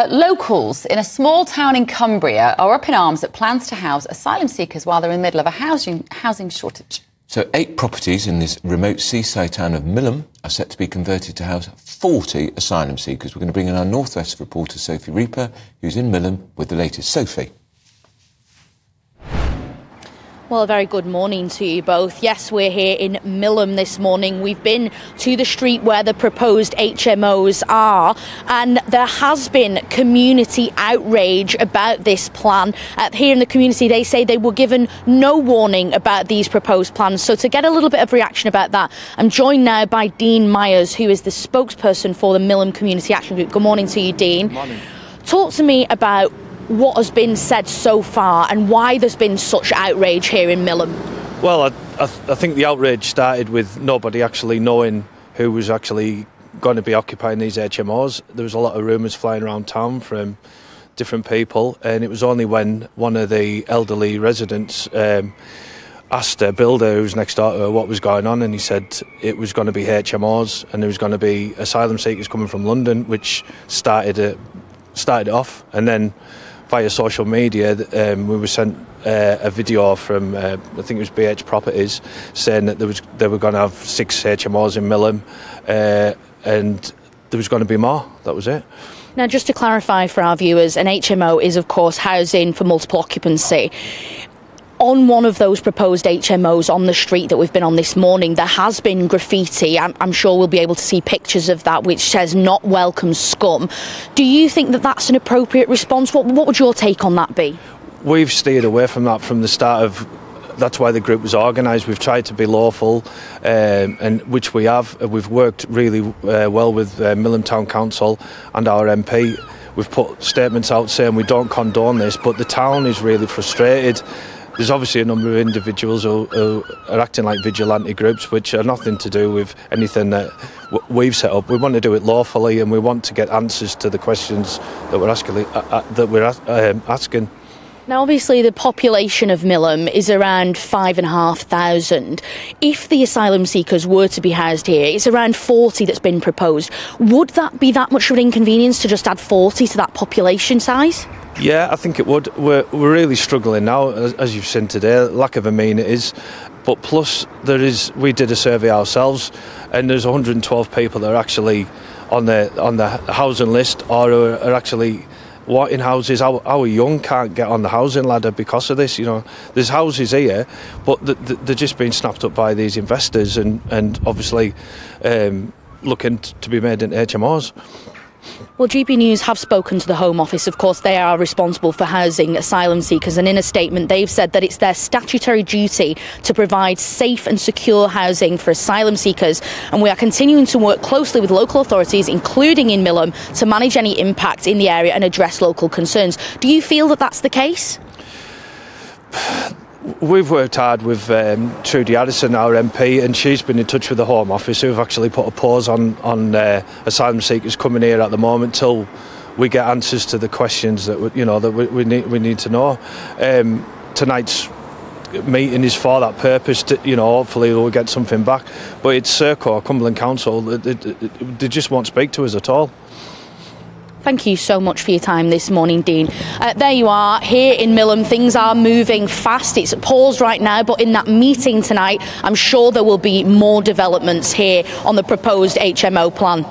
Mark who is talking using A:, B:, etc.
A: Locals in a small town in Cumbria are up in arms at plans to house asylum seekers while they're in the middle of a housing shortage.
B: So 8 properties in this remote seaside town of Millom are set to be converted to house 40 asylum seekers. We're going to bring in our North West reporter Sophie Reaper, who's in Millom with the latest. Sophie.
C: Well, a very good morning to you both. Yes, we're here in Millom this morning. We've been to the street where the proposed HMOs are, and there has been community outrage about this plan. Here in the community, they say they were given no warning about these proposed plans. So to get a little bit of reaction about that, I'm joined now by Dean Myers, who is the spokesperson for the Millom Community Action Group. Good morning to you, Dean. Good morning. Talk to me about what has been said so far and why there's been such outrage here in Millom.
D: Well, I think the outrage started with nobody actually knowing who was actually going to be occupying these HMOs. There was a lot of rumours flying around town from different people, and it was only when one of the elderly residents asked a builder who's next door to her what was going on, and he said it was going to be HMOs and there was going to be asylum seekers coming from London, which started it off. And then via social media, we were sent a video from, I think it was BH Properties, saying that they were going to have 6 HMOs in Millom, and there was going to be more. That was it.
C: Now, just to clarify for our viewers, an HMO is, of course, housing for multiple occupancy. On one of those proposed HMOs on the street that we've been on this morning, there has been graffiti. I'm sure we'll be able to see pictures of that, which says "Not welcome, scum." Do you think that that's an appropriate response? What would your take on that be?
D: We've steered away from that from the start of. That's why the group was organised. We've tried to be lawful, and which we have. We've worked really well with Millom Town Council and our MP. We've put statements out saying we don't condone this, but the town is really frustrated. There's obviously a number of individuals who are acting like vigilante groups, which are nothing to do with anything that we've set up. We want to do it lawfully, and we want to get answers to the questions that we're asking.
C: Now, obviously, the population of Millom is around 5,500. If the asylum seekers were to be housed here, it's around 40 that's been proposed. Would that be that much of an inconvenience to just add 40 to that population size?
D: Yeah, I think it would. We're really struggling now, as you've seen today, lack of amenities. But plus, we did a survey ourselves, and there's 112 people that are actually on the housing list, or are actually wanting houses. Our young can't get on the housing ladder because of this. You know, there's houses here, but they're just being snapped up by these investors, and obviously looking to be made into HMOs.
C: Well, GB News have spoken to the Home Office. Of course, they are responsible for housing asylum seekers, and in a statement they've said that it's their statutory duty to provide safe and secure housing for asylum seekers, and we are continuing to work closely with local authorities, including in Millom, to manage any impact in the area and address local concerns. Do you feel that that's the case?
D: We've worked hard with Trudy Harrison, our MP, and she's been in touch with the Home Office, who've actually put a pause on asylum seekers coming here at the moment till we get answers to the questions that we need to know. Tonight's meeting is for that purpose. Hopefully we'll get something back. But it's Serco, Cumbrian Council, they just won't speak to us at all.
C: Thank you so much for your time this morning, Dean. There you are, here in Millom. Things are moving fast. It's paused right now, but in that meeting tonight, I'm sure there will be more developments here on the proposed HMO plan.